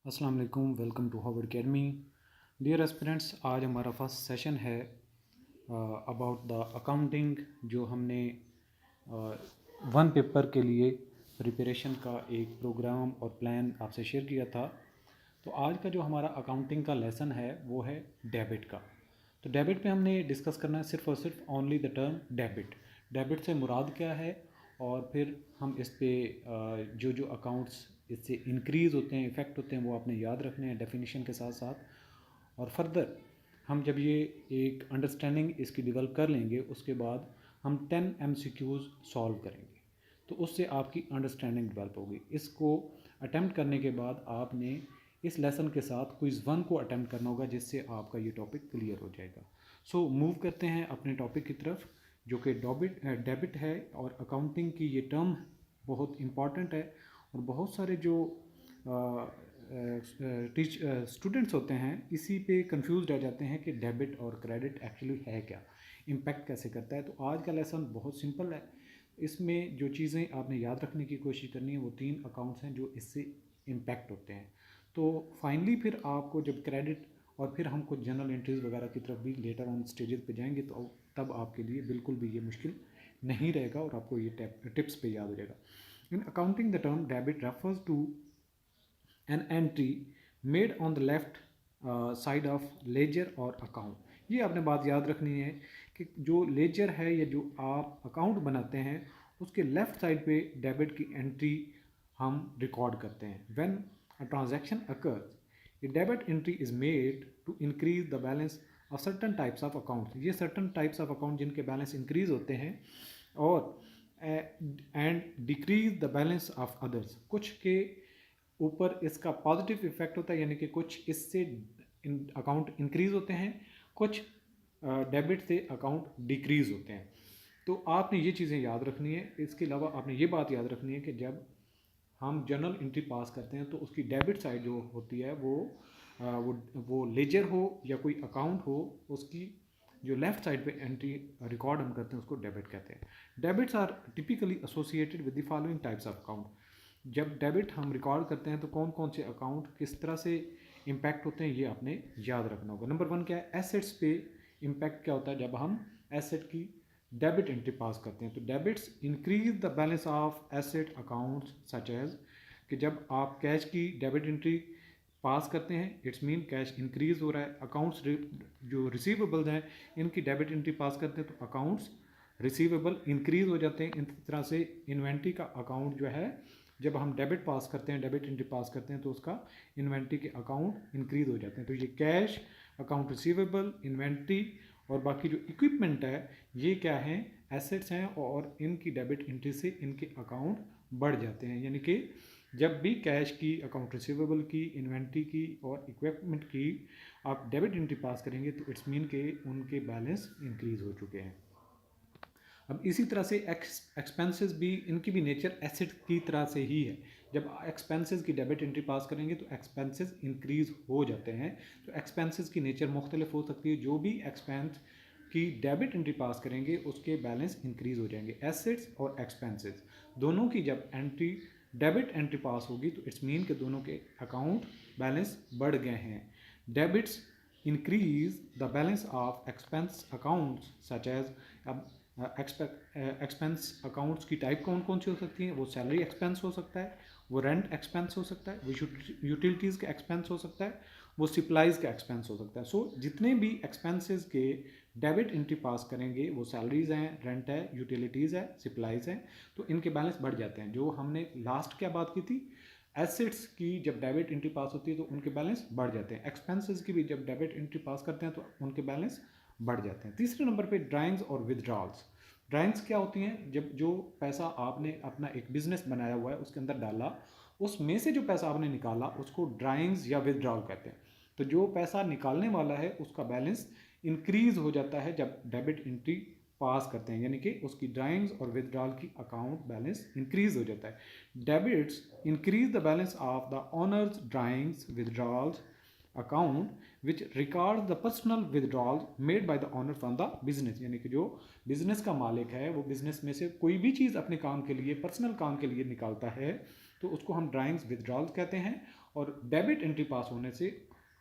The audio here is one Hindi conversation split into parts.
अस्सलाम वालेकुम, welcome to Harvard academy. Dear aspirants, आज हमारा फर्स्ट सेशन है अबाउट द अकाउंटिंग, जो हमने वन पेपर के लिए प्रिपरेशन का एक प्रोग्राम और प्लान आपसे शेयर किया था। तो आज का जो हमारा अकाउंटिंग का लेसन है वो है डेबिट का। तो डेबिट पे हमने डिस्कस करना है सिर्फ और सिर्फ only the term debit. Debit से मुराद क्या है, और फिर हम इस पे जो जो अकाउंट्स इससे इंक्रीज़ होते हैं, इफ़ेक्ट होते हैं, वो आपने याद रखने हैं डेफिनेशन के साथ साथ। और फर्दर हम जब ये एक अंडरस्टैंडिंग इसकी डेवलप कर लेंगे, उसके बाद हम 10 MCQs सॉल्व करेंगे, तो उससे आपकी अंडरस्टैंडिंग डेवलप होगी। इसको अटैम्प्ट करने के बाद आपने इस लेसन के साथ क्विज़ 1 को अटैम्प्ट करना होगा, जिससे आपका ये टॉपिक क्लियर हो जाएगा। सो मूव करते हैं अपने टॉपिक की तरफ, जो कि डेबिट है। और अकाउंटिंग की ये टर्म बहुत इम्पॉर्टेंट है, और बहुत सारे जो स्टूडेंट्स होते हैं इसी पे कंफ्यूज रह जाते हैं कि डेबिट और क्रेडिट एक्चुअली है क्या, इम्पैक्ट कैसे करता है। तो आज का लेसन बहुत सिंपल है। इसमें जो चीज़ें आपने याद रखने की कोशिश करनी है वो 3 अकाउंट्स हैं जो इससे इम्पैक्ट होते हैं। तो फाइनली फिर आपको जब क्रेडिट और फिर हम कुछ जनरल एंट्रीज वगैरह की तरफ भी लेटर ऑन स्टेजेस पे जाएंगे, तो तब आपके लिए बिल्कुल भी ये मुश्किल नहीं रहेगा और आपको ये टिप्स पे याद हो जाएगा। In accounting the term debit refers to an entry made on the left side of ledger और अकाउंट। ये आपने बात याद रखनी है कि जो लेजर है या जो आप अकाउंट बनाते हैं, उसके लेफ्ट साइड पे डेबिट की एंट्री हम रिकॉर्ड करते हैं। When a transaction occurs, a debit entry is made to increase the balance of certain types of account. ये सर्टन टाइप्स ऑफ अकाउंट जिनके बैलेंस इंक्रीज होते हैं, और and decrease the balance of others. कुछ के ऊपर इसका पॉजिटिव इफेक्ट होता है, यानी कि कुछ इससे अकाउंट इंक्रीज होते हैं, कुछ डेबिट से अकाउंट डिक्रीज होते हैं। तो आपने ये चीज़ें याद रखनी है। इसके अलावा आपने ये बात याद रखनी है कि जब हम जर्नल एंट्री पास करते हैं तो उसकी डेबिट साइड जो होती है वो लेजर हो या कोई अकाउंट हो, उसकी जो लेफ्ट साइड पे एंट्री रिकॉर्ड हम करते हैं उसको डेबिट कहते हैं। Debits are typically associated with the following types of account. जब डेबिट हम रिकॉर्ड करते हैं तो कौन कौन से अकाउंट किस तरह से इम्पैक्ट होते हैं, ये आपने याद रखना होगा। नंबर 1 क्या है, एसेट्स पे इम्पैक्ट क्या होता है जब हम एसेट की डेबिट एंट्री पास करते हैं। तो debits increase the balance of asset accounts such as, कि जब आप कैश की डेबिट एंट्री पास करते हैं, इट्स मीन कैश इंक्रीज हो रहा है। अकाउंट्स जो रिसीवेबल्स हैं इनकी डेबिट एंट्री पास करते हैं तो अकाउंट्स रिसीवेबल इंक्रीज हो जाते हैं। इस तरह से इन्वेंट्री का अकाउंट जो है, जब हम डेबिट पास करते हैं, डेबिट एंट्री पास करते हैं, तो उसका इन्वेंट्री के अकाउंट इंक्रीज हो जाते हैं। तो ये कैश, अकाउंट रिसीवेबल, इन्वेंट्री और बाकी जो इक्विपमेंट है, ये क्या हैं, एसेट्स हैं, और इनकी डेबिट एंट्री से इनके अकाउंट बढ़ जाते हैं। यानी कि जब भी कैश की, अकाउंट रिसीवेबल की, इन्वेंट्री की और इक्विपमेंट की आप डेबिट एंट्री पास करेंगे, तो इट्स मीन के उनके बैलेंस इंक्रीज हो चुके हैं। अब इसी तरह से एक्सपेंसेस भी, इनकी भी नेचर एसेट की तरह से ही है। जब एक्सपेंसेस की डेबिट एंट्री पास करेंगे तो एक्सपेंसेस इंक्रीज हो जाते हैं। तो एक्सपेंसेस की नेचर मुख्तलिफ हो सकती है। जो भी एक्सपेंस की डेबिट एंट्री पास करेंगे उसके बैलेंस इंक्रीज हो जाएंगे। एसेट्स और एक्सपेंसेस दोनों की जब एंट्री, डेबिट एंट्री पास होगी, तो इट्स मीन के दोनों के अकाउंट बैलेंस बढ़ गए हैं। Debits increase the balance of expense accounts such as. अब एक्सपेंस अकाउंट्स की टाइप कौन कौन सी हो सकती हैं, वो सैलरी एक्सपेंस हो सकता है, वो रेंट एक्सपेंस हो सकता है, वो यूटिलिटीज़ का एक्सपेंस हो सकता है, वो सप्लाइज का एक्सपेंस हो सकता है। सो जितने भी एक्सपेंसेस के डेबिट एंट्री पास करेंगे, वो सैलरीज हैं, रेंट है, यूटिलिटीज़ है, सप्लाइज हैं, तो इनके बैलेंस बढ़ जाते हैं। जो हमने लास्ट क्या बात की थी, एसेट्स की जब डेबिट एंट्री पास होती है तो उनके बैलेंस बढ़ जाते हैं। एक्सपेंसेस की भी जब डेबिट एंट्री पास करते हैं तो उनके बैलेंस बढ़ जाते हैं। तीसरे नंबर पे ड्राइंग्स और विदड्रॉल्स। ड्राइंग्स क्या होती हैं, जब जो पैसा आपने अपना एक बिजनेस बनाया हुआ है उसके अंदर डाला, उसमें से जो पैसा आपने निकाला उसको ड्राइंग्स या विदड्रॉल कहते हैं। तो जो पैसा निकालने वाला है उसका बैलेंस इंक्रीज हो जाता है जब डेबिट एंट्री पास करते हैं, यानी कि उसकी ड्राइंग्स और विदड्रॉल की अकाउंट बैलेंस इंक्रीज हो जाता है। Debits increase the balance of the owner's drawings withdrawals account which record the personal withdrawal made by the owner from the business. यानी कि जो बिजनेस का मालिक है वो बिजनेस में से कोई भी चीज़ अपने काम के लिए, पर्सनल काम के लिए निकालता है, तो उसको हम ड्राइंग्स विदड्रॉल कहते हैं। और डेबिट एंट्री पास होने से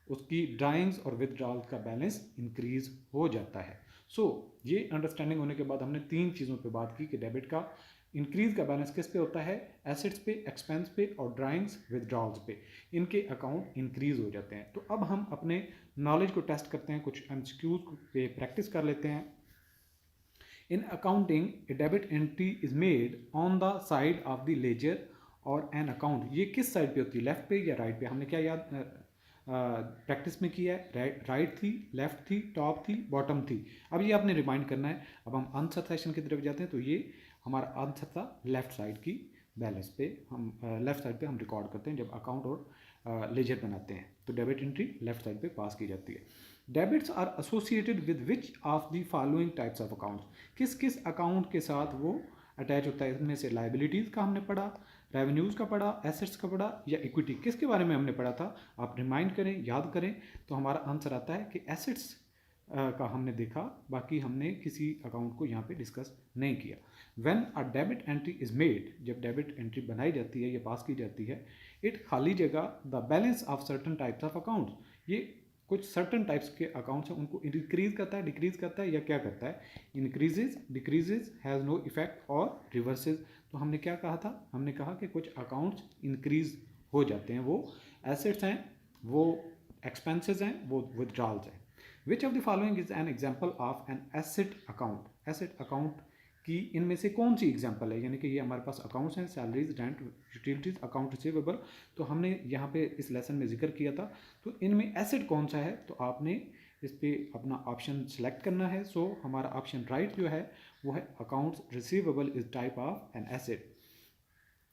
उसकी ड्राइंग्स और विदड्रॉल का बैलेंस इंक्रीज हो जाता है। सो ये अंडरस्टैंडिंग होने के बाद हमने 3 चीज़ों पे बात की कि डेबिट का इंक्रीज का बैलेंस किस पे होता है, एसेट्स पे, एक्सपेंस पे और ड्राइंग्स विदड्रॉल्स पे, इनके अकाउंट इंक्रीज हो जाते हैं। तो अब हम अपने नॉलेज को टेस्ट करते हैं, कुछ एमसीक्यूज पे प्रैक्टिस कर लेते हैं। In accounting a debit entry is made on the side of the ledger और एन अकाउंट। ये किस साइड पे होती है, लेफ्ट पे या राइट पे? हमने क्या याद प्रैक्टिस में किया है, राइट थी, लेफ्ट थी, टॉप थी, बॉटम थी। अब ये आपने रिमाइंड करना है। अब हम आंसर सेक्शन की तरफ जाते हैं, तो ये हमारा आंसर था लेफ्ट साइड की बैलेंस पे, हम लेफ्ट साइड पे हम रिकॉर्ड करते हैं जब अकाउंट और लेजर बनाते हैं, तो डेबिट एंट्री लेफ्ट साइड पे पास की जाती है। Debits are associated with which of the following types of accounts? किस किस अकाउंट के साथ वो अटैच होता है? इसमें से लाइबिलिटीज़ का हमने पढ़ा, रेवेन्यूज़ का पढ़ा, एसेट्स का पढ़ा या इक्विटी, किसके बारे में हमने पढ़ा था? आप रिमाइंड करें, याद करें, तो हमारा आंसर आता है कि एसेट्स का हमने देखा, बाकी हमने किसी अकाउंट को यहाँ पे डिस्कस नहीं किया। When a debit entry is made, जब डेबिट एंट्री बनाई जाती है या पास की जाती है, इट खाली जगह the balance of certain types of accounts, ये कुछ सर्टन टाइप्स के अकाउंट्स हैं उनको इंक्रीज करता है, डिक्रीज करता है या क्या करता है? Increases, decreases, has no effect और रिवर्सेज। तो हमने क्या कहा था? हमने कहा कि कुछ अकाउंट्स इंक्रीज हो जाते हैं, वो एसेट्स हैं, वो एक्सपेंसेस हैं, वो विदड्रॉल्स हैं। विच of the following is an example of an asset account? Asset account की इनमें से कौन सी एग्जाम्पल है? यानी कि ये हमारे पास अकाउंट्स हैं, salaries, rent, utilities, account receivable, तो हमने यहाँ पे इस लेसन में जिक्र किया था। तो इनमें एसेट कौन सा है? तो आपने इस पर अपना ऑप्शन सेलेक्ट करना है। सो हमारा ऑप्शन राइट जो है वो है accounts receivable is type of an asset.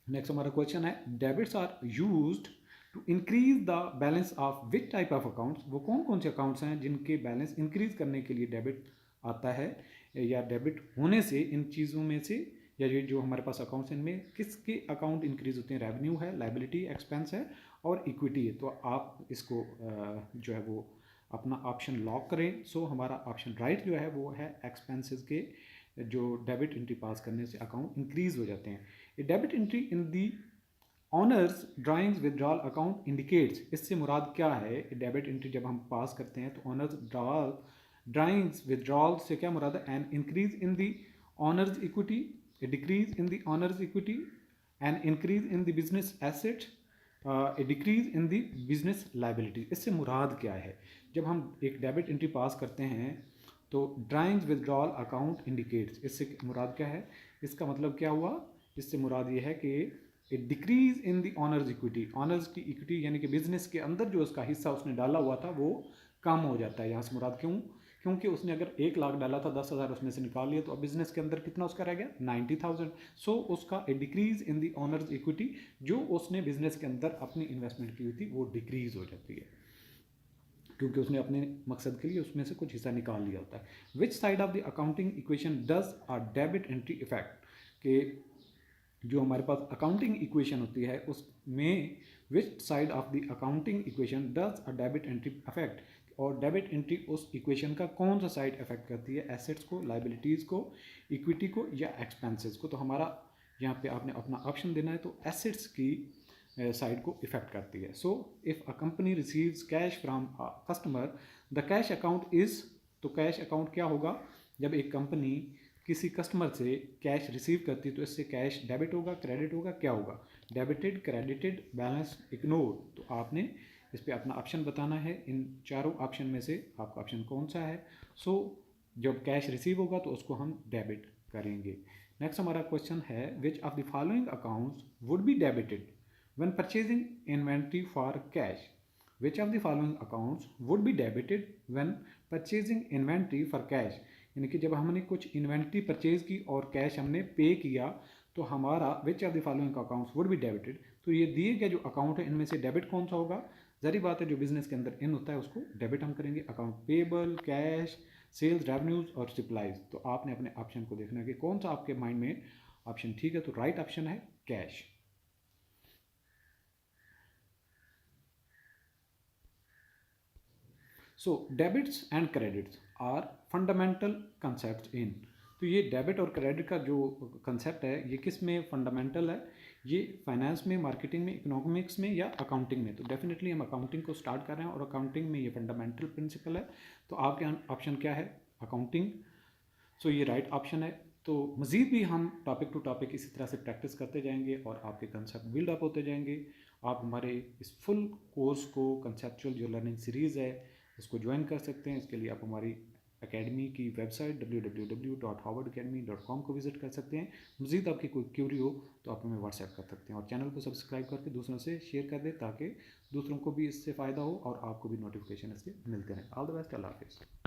Next हमारा क्वेश्चन है, debits are used to increase the balance of which type of accounts? वो कौन कौन से अकाउंट्स हैं जिनके बैलेंस इंक्रीज करने के लिए डेबिट आता है, या डेबिट होने से इन चीज़ों में से, या ये जो हमारे पास अकाउंट्स हैं इनमें किसके अकाउंट इंक्रीज होते हैं? रेवेन्यू है, लाइबिलिटी, एक्सपेंस है और इक्विटी है। तो आप इसको जो है वो अपना ऑप्शन लॉक करें। सो हमारा ऑप्शन राइट जो है वो है एक्सपेंसेस के, जो डेबिट एंट्री पास करने से अकाउंट इंक्रीज हो जाते हैं। A debit entry in the owner's drawings withdrawal account indicates, इससे मुराद क्या है? डेबिट एंट्री जब हम पास करते हैं तो ऑनर्स ड्राइंग्स विदड्रॉल से क्या मुराद है? An increase in the owner's equity, A decrease in the owner's equity, an increase in the business asset, A decrease in the business liability. इससे मुराद क्या है? जब हम एक डेबिट एंट्री पास करते हैं तो ड्राइंग्स विदड्रॉल अकाउंट इंडिकेट्स, इससे मुराद क्या है? इसका मतलब क्या हुआ? इससे मुराद ये है कि a decrease in the owner's equity, owner's की इक्विटी यानी कि बिजनेस के अंदर जो उसका हिस्सा उसने डाला हुआ था वो कम हो जाता है। यहाँ से मुराद क्यों? क्योंकि उसने अगर 1 लाख डाला था, 10,000 उसमें से निकाल लिया, तो अब बिजनेस के अंदर कितना उसका रह गया? 90,000। सो उसका a decrease in the owner's equity, जो उसने बिजनेस के अंदर अपनी इन्वेस्टमेंट की हुई थी वो डिक्रीज हो जाती है, क्योंकि उसने अपने मकसद के लिए उसमें से कुछ हिस्सा निकाल लिया होता है। Which side of the accounting equation does a debit entry effect? के जो हमारे पास अकाउंटिंग इक्वेशन होती है उसमें which side of the accounting equation does a debit entry affect? और डेबिट एंट्री उस इक्वेशन का कौन सा साइड अफेक्ट करती है? एसेट्स को, लाइबिलिटीज़ को, इक्विटी को या एक्सपेंसेस को? तो हमारा यहाँ पे आपने अपना ऑप्शन देना है, तो एसेट्स की साइड को इफेक्ट करती है। So if a company receives cash from a customer the cash account is, तो कैश अकाउंट क्या होगा? जब एक कंपनी किसी कस्टमर से कैश रिसीव करती है तो इससे कैश डेबिट होगा, क्रेडिट होगा, क्या होगा? Debited, credited, balance, ignore. तो आपने इस पर अपना ऑप्शन बताना है। इन चारों ऑप्शन में से आपका ऑप्शन कौन सा है? सो जब कैश रिसीव होगा तो उसको हम डेबिट करेंगे। नेक्स्ट हमारा क्वेश्चन है, विच of the following accounts would be debited when purchasing inventory for cash? Which of the following accounts would be debited when purchasing inventory for cash? यानी कि जब हमने कुछ इन्वेंट्री परचेज की और कैश हमने पे किया तो हमारा विच of the following accounts would be debited. तो ये दिए गए जो अकाउंट है इनमें से डेबिट कौन सा होगा? जरी बात है, जो बिजनेस के अंदर इन होता है उसको डेबिट हम करेंगे। Account payable, cash, sales, revenues और सप्लाईज। तो आपने अपने ऑप्शन को देखना है कि कौन सा आपके माइंड में ऑप्शन ठीक है। तो राइट ऑप्शन है cash. So debits and credits are fundamental concepts in तो ये डेबिट और क्रेडिट का जो कंसेप्ट है ये किस में फंडामेंटल है, ये फाइनेंस में, मार्केटिंग में, इकोनॉमिक्स में या अकाउंटिंग में। तो डेफिनेटली हम अकाउंटिंग को स्टार्ट कर रहे हैं और अकाउंटिंग में ये फंडामेंटल प्रिंसिपल है। तो आपके ऑप्शन क्या है? अकाउंटिंग। सो ये राइट ऑप्शन है। तो मज़ीद भी हम टॉपिक टू टॉपिक इसी तरह से प्रैक्टिस करते जाएंगे और आपके कंसेप्ट बिल्ड अप होते जाएंगे। आप हमारे इस फुल कोर्स को, कंसेप्चुअल जो लर्निंग सीरीज़ है, इसको ज्वाइन कर सकते हैं। इसके लिए आप हमारी एकेडमी की वेबसाइट www.howardacademy.com को विज़िट कर सकते हैं। मज़ीद आपकी कोई क्यूरी हो तो आप हमें व्हाट्सएप कर सकते हैं और चैनल को सब्सक्राइब करके दूसरों से शेयर कर दें ताकि दूसरों को भी इससे फ़ायदा हो और आपको भी नोटिफिकेशन इसके मिलते रहें। ऑल द बेस्ट, अल्लाह हाफिज़।